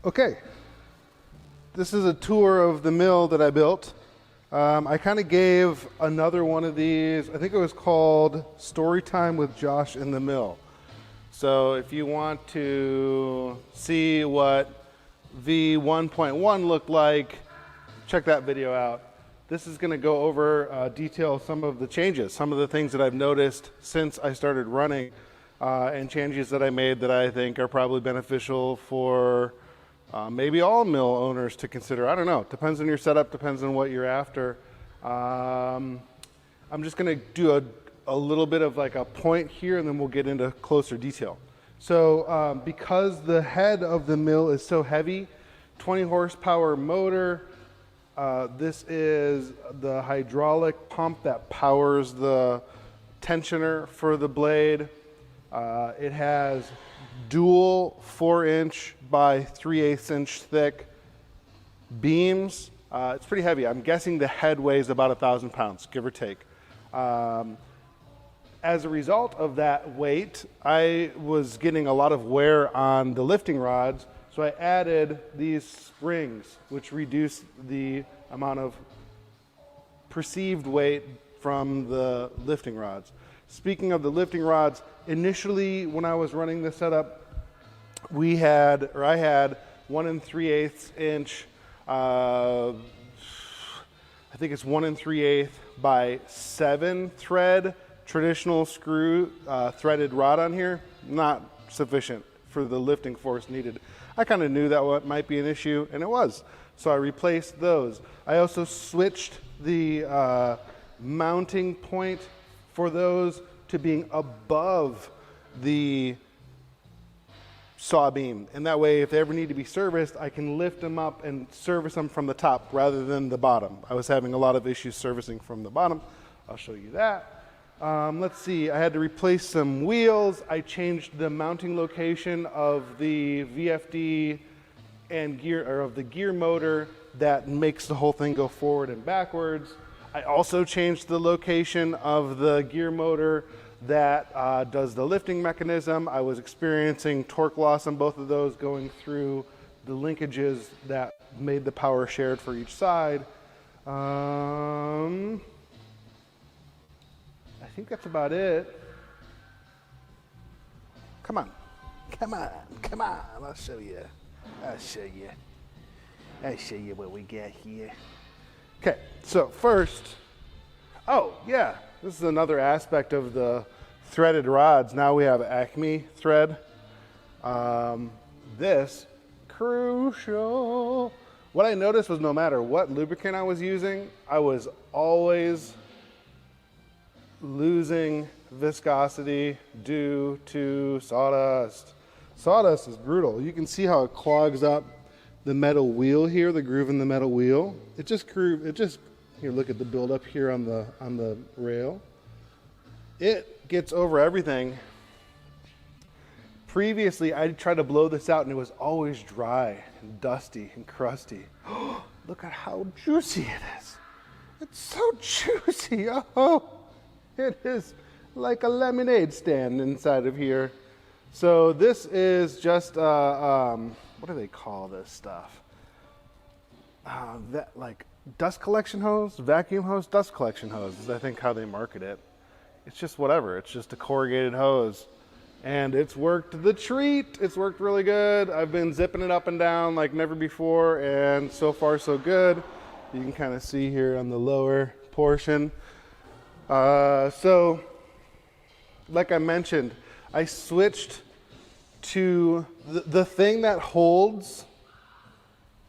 Okay, this is a tour of the mill that I built. I kind of gave another one of these, I think it was called Story Time with Josh in the Mill. So if you want to see what V1.1 looked like, check that video out. This is going to go over detail some of the changes, some of the things that I've noticed since I started running, and changes that I made that I think are probably beneficial for maybe all mill owners to consider. I don't know. Depends on your setup, depends on what you're after. I'm just going to do a little bit of like a point here, and then we'll get into closer detail. So because the head of the mill is so heavy, 20 horsepower motor, this is the hydraulic pump that powers the tensioner for the blade. It has dual 4-inch by 3/8 inch thick beams. It's pretty heavy. I'm guessing the head weighs about 1,000 pounds, give or take. As a result of that weight, I was getting a lot of wear on the lifting rods, so I added these springs, which reduce the amount of perceived weight from the lifting rods. Speaking of the lifting rods, initially when I was running this setup, I had 1 3/8 inch, I think it's 1 3/8 by 7 thread traditional screw threaded rod on here. Not sufficient for the lifting force needed. I kind of knew that might be an issue, and it was. So I replaced those. I also switched the mounting point for those to being above the saw beam. And that way, if they ever need to be serviced, I can lift them up and service them from the top rather than the bottom. I was having a lot of issues servicing from the bottom. I'll show you that. Let's see, I had to replace some wheels. I changed the mounting location of the VFD and of the gear motor that makes the whole thing go forward and backwards. I also changed the location of the gear motor that does the lifting mechanism. I was experiencing torque loss on both of those going through the linkages that made the power shared for each side. I think that's about it. Come on, I'll show you what we got here. Okay, so first, oh yeah, this is another aspect of the threaded rods. Now we have Acme thread. This, crucial. What I noticed was no matter what lubricant I was using, I was always losing viscosity due to sawdust. Sawdust is brutal. You can see how it clogs up the metal wheel here, the groove in the metal wheel. Here, look at the buildup here on the rail. It gets over everything. Previously, I tried to blow this out and it was always dry and dusty and crusty. Look at how juicy it is. It's so juicy. Oh, it is like a lemonade stand inside of here. So this is just, what do they call this stuff? That like dust collection hose, vacuum hose, dust collection hose is I think how they market it. It's just whatever, it's just a corrugated hose. And it's worked the treat, it's worked really good. I've been zipping it up and down like never before, and so far so good. You can kind of see here on the lower portion. So, like I mentioned, I switched to the thing that holds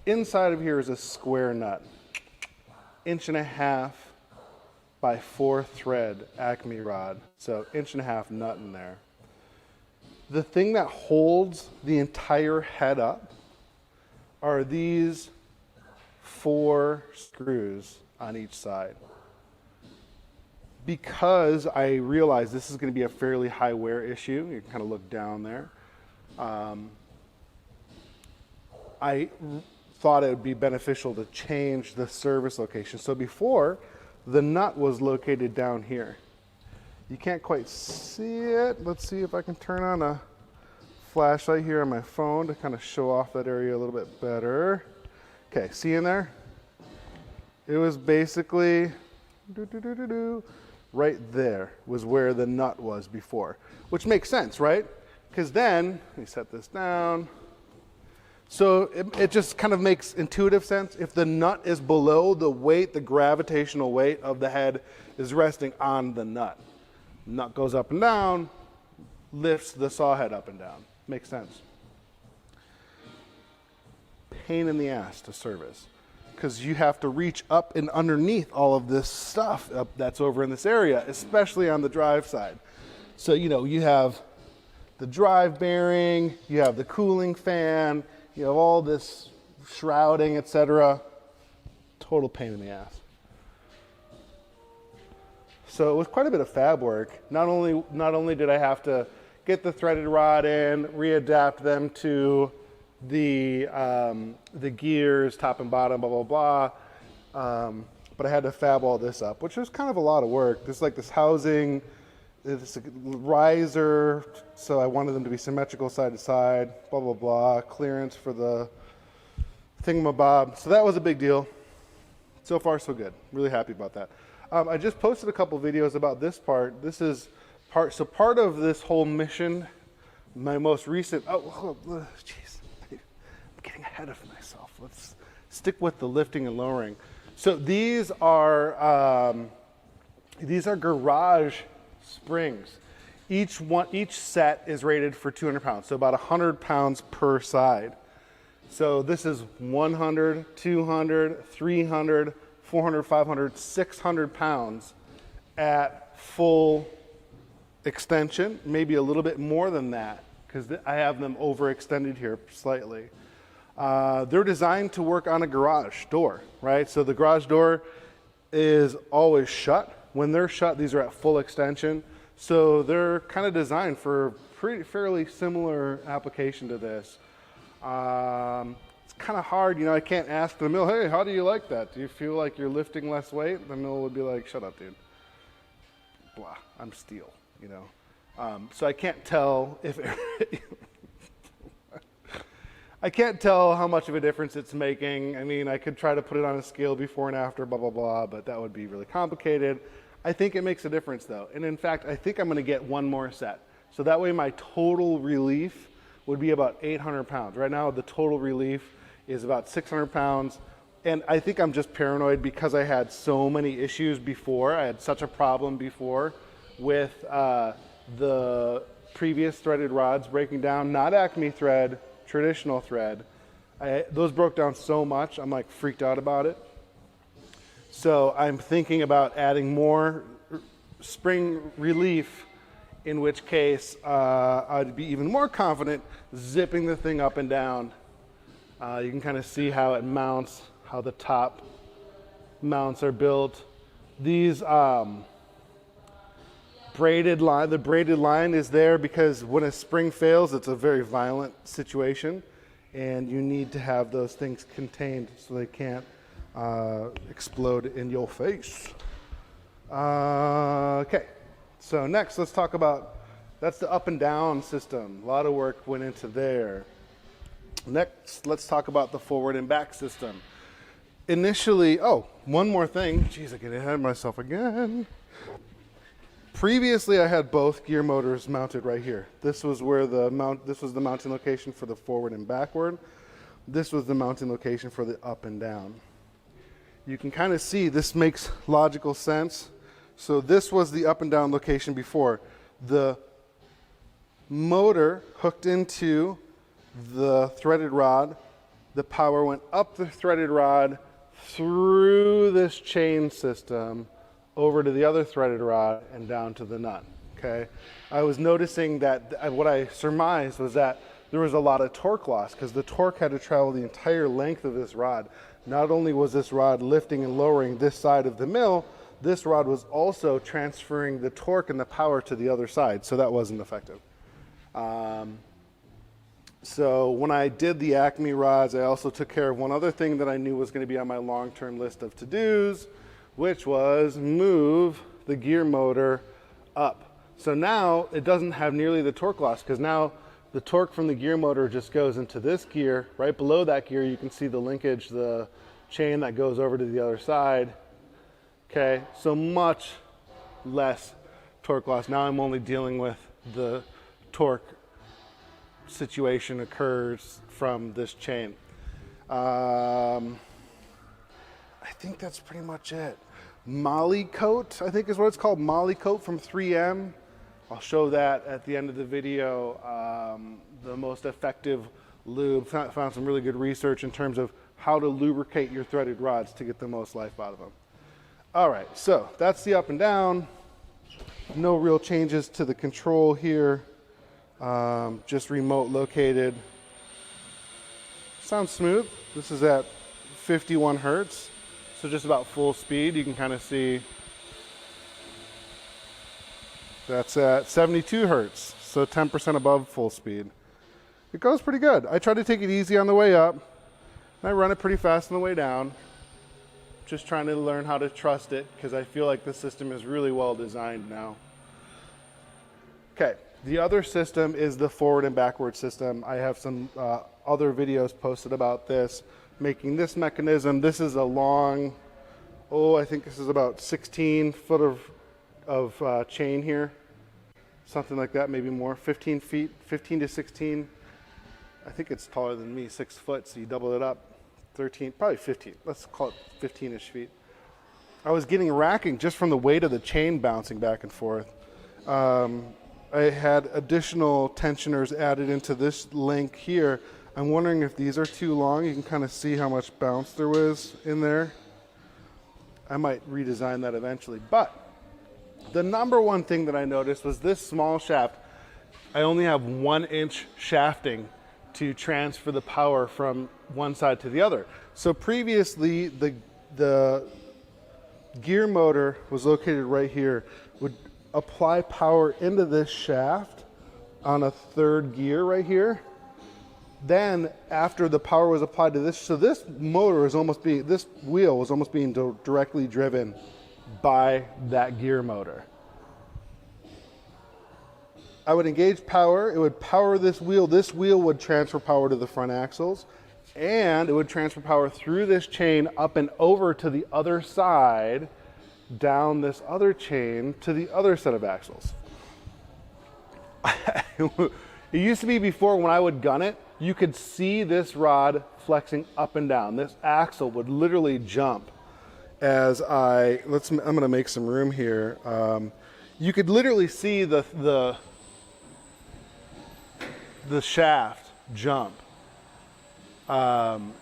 inside of here is a square nut, 1.5 inch by 4 thread Acme rod. So 1.5 inch nut in there. The thing that holds the entire head up are these 4 screws on each side. Because I realized this is going to be a fairly high wear issue, you can kind of look down there. I thought it would be beneficial to change the service location. So before, the nut was located down here. You can't quite see it. Let's see if I can turn on a flashlight here on my phone to kind of show off that area a little bit better. Okay, see in there? It was basically right there was where the nut was before, which makes sense, right? Because then, let me set this down. So it just kind of makes intuitive sense. If the nut is below, the weight, the gravitational weight of the head is resting on the nut. Nut goes up and down, lifts the saw head up and down. Makes sense. Pain in the ass to service, because you have to reach up and underneath all of this stuff that's over in this area, especially on the drive side. So, you know, you have the drive bearing, you have the cooling fan, you have all this shrouding, etc. Total pain in the ass. So it was quite a bit of fab work. Not only did I have to get the threaded rod in, readapt them to the gears, top and bottom, blah, blah, blah. But I had to fab all this up, which was kind of a lot of work. There's like this housing, this riser, so I wanted them to be symmetrical side to side, blah, blah, blah. Clearance for the thingamabob. So that was a big deal. So far, so good. Really happy about that. I just posted a couple videos about this part. This is part of this whole mission, my most recent, jeez, I'm getting ahead of myself. Let's stick with the lifting and lowering. So these are garage springs. Each set is rated for 200 pounds, so about 100 pounds per side. So this is 100, 200, 300, 400, 500, 600 pounds at full extension, maybe a little bit more than that, because I have them overextended here slightly. They're designed to work on a garage door, right? So the garage door is always shut. When they're shut, these are at full extension. So they're kind of designed for fairly similar application to this. It's kind of hard, you know, I can't ask the mill, hey, how do you like that? Do you feel like you're lifting less weight? The mill would be like, shut up, dude. Blah, I'm steel, you know. So I can't tell if I can't tell how much of a difference it's making. I mean, I could try to put it on a scale before and after, blah, blah, blah, but that would be really complicated. I think it makes a difference, though. And in fact, I think I'm going to get one more set. So that way my total relief would be about 800 pounds. Right now, the total relief is about 600 pounds. And I think I'm just paranoid because I had so many issues before. I had such a problem before with the previous threaded rods breaking down, not Acme thread, traditional thread. Those broke down so much, I'm like freaked out about it. So I'm thinking about adding more spring relief, in which case I'd be even more confident zipping the thing up and down. You can kind of see how it mounts, how the top mounts are built. These the braided line is there because when a spring fails, it's a very violent situation, and you need to have those things contained so they can't explode in your face. Okay, so next let's talk about, that's the up and down system. A lot of work went into there. Next, let's talk about the forward and back system. Initially, one more thing. Jeez, I get ahead of myself again. Previously, I had both gear motors mounted right here. This was where this was the mounting location for the forward and backward. This was the mounting location for the up and down. You can kind of see this makes logical sense. So this was the up and down location before. The motor hooked into the threaded rod. The power went up the threaded rod through this chain system over to the other threaded rod and down to the nut. Okay, I was noticing that what I surmised was that there was a lot of torque loss because the torque had to travel the entire length of this rod. Not only was this rod lifting and lowering this side of the mill, this rod was also transferring the torque and the power to the other side, so that wasn't effective. So when I did the Acme rods, I also took care of one other thing that I knew was going to be on my long-term list of to-dos, which was move the gear motor up. So now it doesn't have nearly the torque loss because now the torque from the gear motor just goes into this gear. Right below that gear, you can see the linkage, the chain that goes over to the other side. Okay, so much less torque loss. Now I'm only dealing with the torque situation occurs from this chain. I think that's pretty much it. Moly coat, I think is what it's called, Moly coat from 3M. I'll show that at the end of the video. The most effective lube. Found some really good research in terms of how to lubricate your threaded rods to get the most life out of them. All right, so that's the up and down. No real changes to the control here. Just remote located. Sounds smooth. This is at 51 Hertz. So just about full speed. You can kind of see that's at 72 Hertz. So 10% above full speed. It goes pretty good. I try to take it easy on the way up. And I run it pretty fast on the way down. Just trying to learn how to trust it because I feel like the system is really well designed now. Okay, the other system is the forward and backward system. I have some other videos posted about this, making this mechanism. This is a long, I think this is about 16 foot of chain here. Something like that, maybe more, 15 feet, 15 to 16. I think it's taller than me, 6 foot, so you double it up. 13, probably 15, let's call it 15-ish feet. I was getting racking just from the weight of the chain bouncing back and forth. I had additional tensioners added into this link here. I'm wondering if these are too long. You can kind of see how much bounce there was in there. I might redesign that eventually. But the number one thing that I noticed was this small shaft. I only have 1-inch shafting to transfer the power from one side to the other. So previously, the gear motor was located right here, would apply power into this shaft on a third gear right here. Then after the power was applied to this, so this motor is almost being, this wheel was almost being directly driven by that gear motor. I would engage power, it would power this wheel would transfer power to the front axles, and it would transfer power through this chain up and over to the other side, down this other chain to the other set of axles. It used to be before when I would gun it, you could see this rod flexing up and down. This axle would literally jump as I'm gonna make some room here. You could literally see the shaft jump and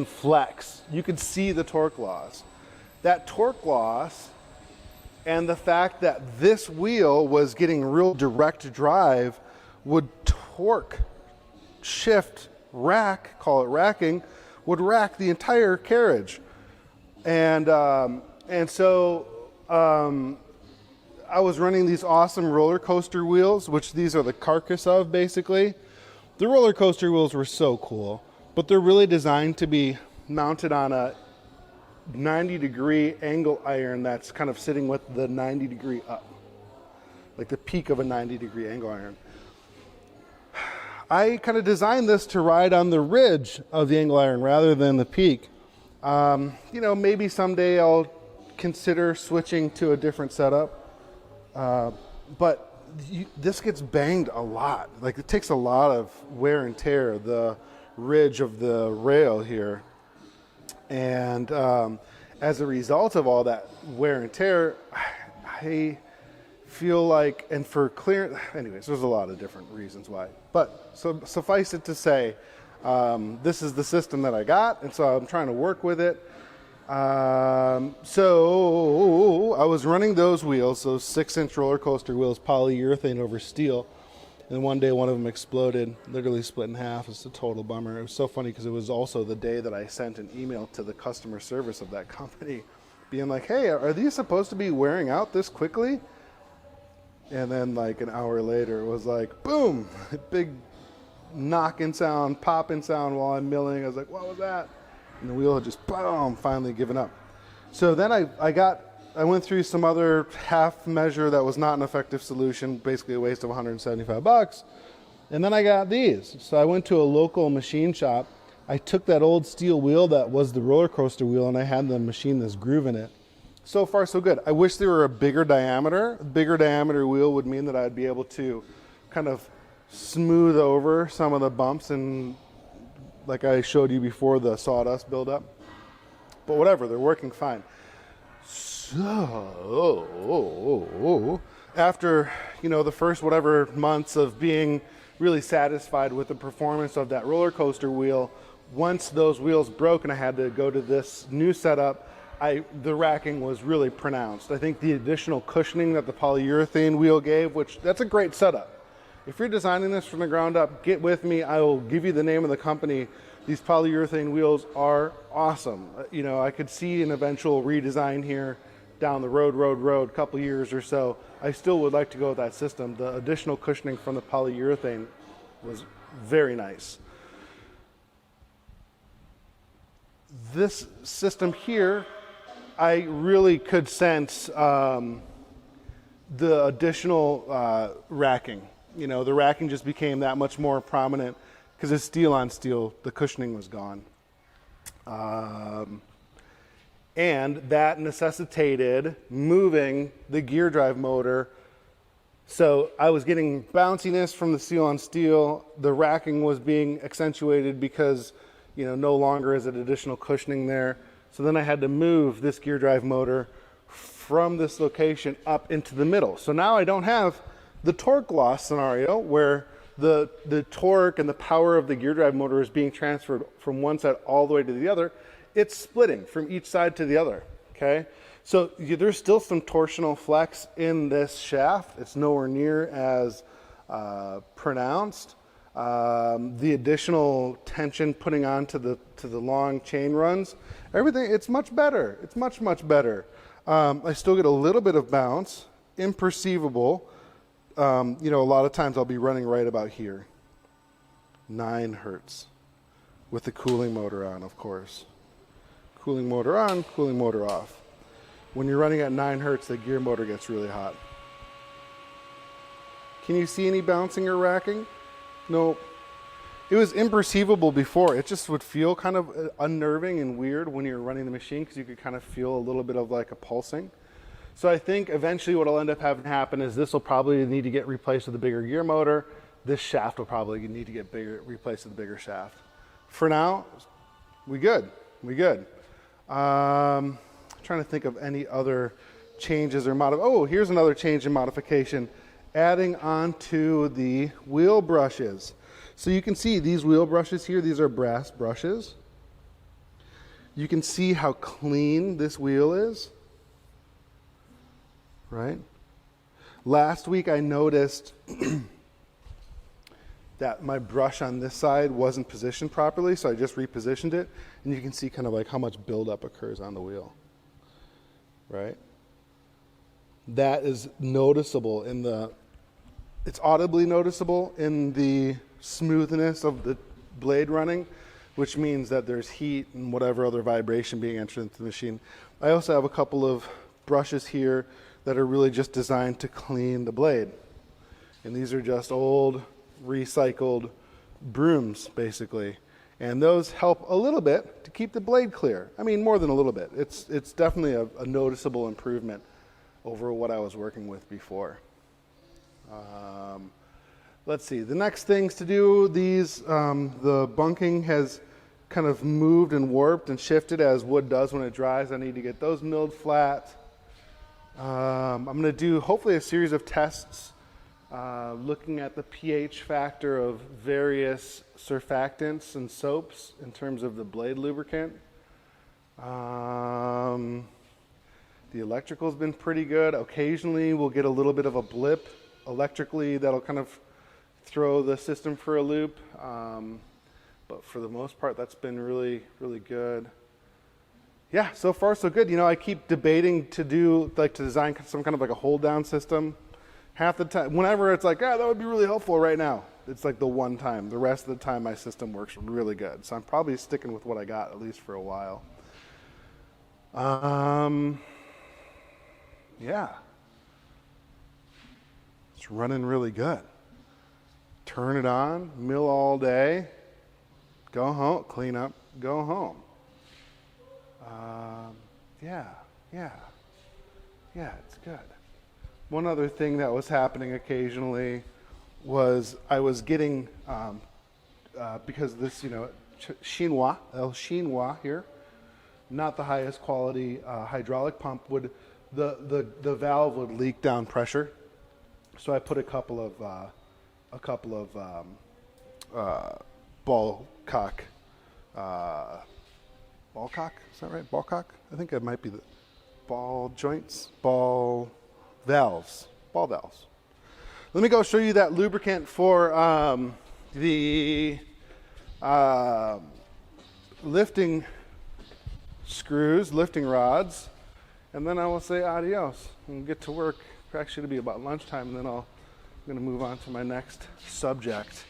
flex. You could see the torque loss. That torque loss and the fact that this wheel was getting real direct drive would torque, shift, rack, call it racking, would rack the entire carriage. And so I was running these awesome roller coaster wheels, which these are the carcass of basically. The roller coaster wheels were so cool, but they're really designed to be mounted on a 90-degree angle iron that's kind of sitting with the 90-degree up, like the peak of a 90-degree angle iron. I kind of designed this to ride on the ridge of the angle iron rather than the peak. You know, maybe someday I'll consider switching to a different setup. But this gets banged a lot. Like it takes a lot of wear and tear, the ridge of the rail here. And as a result of all that wear and tear, I feel like, and for clear, anyways, there's a lot of different reasons why. But so suffice it to say, this is the system that I got, and so I'm trying to work with it. So I was running those wheels, those 6-inch roller coaster wheels, polyurethane over steel, and one day one of them exploded, literally split in half. It's a total bummer. It was so funny because it was also the day that I sent an email to the customer service of that company being like, hey, are these supposed to be wearing out this quickly? And then like an hour later, it was like, boom, big knocking sound, popping sound while I'm milling. I was like, what was that? And the wheel had just, boom, finally given up. So then I went through some other half measure that was not an effective solution, basically a waste of $175. And then I got these. So I went to a local machine shop. I took that old steel wheel that was the roller coaster wheel, and I had the machine this groove in it. So far, so good. I wish they were a bigger diameter. A bigger diameter wheel would mean that I'd be able to kind of smooth over some of the bumps and, like I showed you before, the sawdust buildup. But whatever, they're working fine. So after, the first whatever months of being really satisfied with the performance of that roller coaster wheel, once those wheels broke and I had to go to this new setup, the racking was really pronounced. I think the additional cushioning that the polyurethane wheel gave, which that's a great setup. If you're designing this from the ground up, get with me. I will give you the name of the company. These polyurethane wheels are awesome. I could see an eventual redesign here down the road, couple years or so. I still would like to go with that system. The additional cushioning from the polyurethane was very nice. This system here, I really could sense the additional racking. The racking just became that much more prominent because it's steel on steel. The cushioning was gone. And that necessitated moving the gear drive motor. So I was getting bounciness from the steel on steel. The racking was being accentuated because, no longer is it additional cushioning there. So then I had to move this gear drive motor from this location up into the middle. So now I don't have the torque loss scenario where the torque and the power of the gear drive motor is being transferred from one side all the way to the other. It's splitting from each side to the other, okay? So there's still some torsional flex in this shaft. It's nowhere near as pronounced. The additional tension putting onto the long chain runs, everything, it's much better. It's much, much better. I still get a little bit of bounce, imperceivable. A lot of times I'll be running right about here. 9 hertz with the cooling motor on, of course. Cooling motor on, cooling motor off. When you're running at 9 hertz, the gear motor gets really hot. Can you see any bouncing or racking? Nope. It was imperceivable before. It just would feel kind of unnerving and weird when you're running the machine because you could kind of feel a little bit of like a pulsing. So I think eventually what will end up having happen is this will probably need to get replaced with a bigger gear motor. This shaft will probably need to get replaced with a bigger shaft. For now, we good. Trying to think of any other changes or here's another change and modification. Adding onto the wheel brushes. So you can see these wheel brushes here, these are brass brushes. You can see how clean this wheel is, right? Last week I noticed that my brush on this side wasn't positioned properly, so I just repositioned it, and you can see kind of like how much buildup occurs on the wheel, right? That is noticeable it's audibly noticeable in the smoothness of the blade running, which means that there's heat and whatever other vibration being entered into the machine. I also have a couple of brushes here that are really just designed to clean the blade. And these are just old recycled brooms, basically. And those help a little bit to keep the blade clear. I mean, more than a little bit. It's definitely a noticeable improvement over what I was working with before. Let's see, the next things to do, the bunking has kind of moved and warped and shifted as wood does when it dries. I need to get those milled flat. I'm going to do hopefully a series of tests looking at the pH factor of various surfactants and soaps in terms of the blade lubricant. The electrical's been pretty good. Occasionally we'll get a little bit of a blip electrically that'll kind of throw the system for a loop. But for the most part, that's been really, really good. Yeah, so far so good. I keep debating to design some kind of like a hold down system. Half the time, whenever it's like, that would be really helpful right now. It's like the one time. The rest of the time, my system works really good. So I'm probably sticking with what I got, at least for a while. Yeah. It's running really good. turn it on, mill all day, go home, clean up, go home. Yeah, it's good. One other thing that was happening occasionally was I was getting, because this, Chinois, El Chinois here, not the highest quality hydraulic pump, the valve would leak down pressure. So I put a couple of ball cock, is that right? Ball cock? I think it might be the ball joints, ball valves. Let me go show you that lubricant for the lifting screws, lifting rods, and then I will say adios and get to work. Actually, it'll be about lunchtime, and then I'm going to move on to my next subject.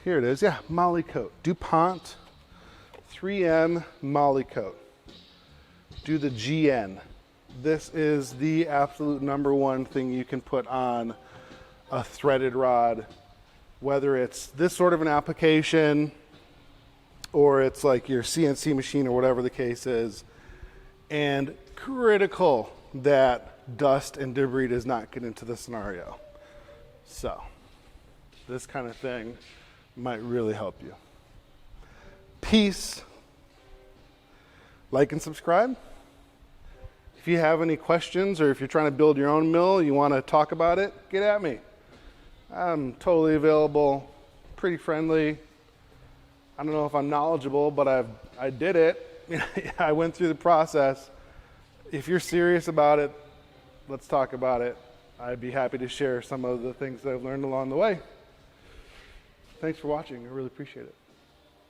Here it is. Yeah, Moly Coat. DuPont 3M Moly Coat. Do the GN. This is the absolute number one thing you can put on a threaded rod, whether it's this sort of an application or it's like your CNC machine or whatever the case is. And critical that dust and debris does not get into the scenario. So this kind of thing might really help you. Peace. Like and subscribe. If you have any questions or if you're trying to build your own mill, you want to talk about it, get at me. I'm totally available, pretty friendly. I don't know if I'm knowledgeable, but I did it. I went through the process. If you're serious about it, let's talk about it. I'd be happy to share some of the things that I've learned along the way. Thanks for watching. I really appreciate it.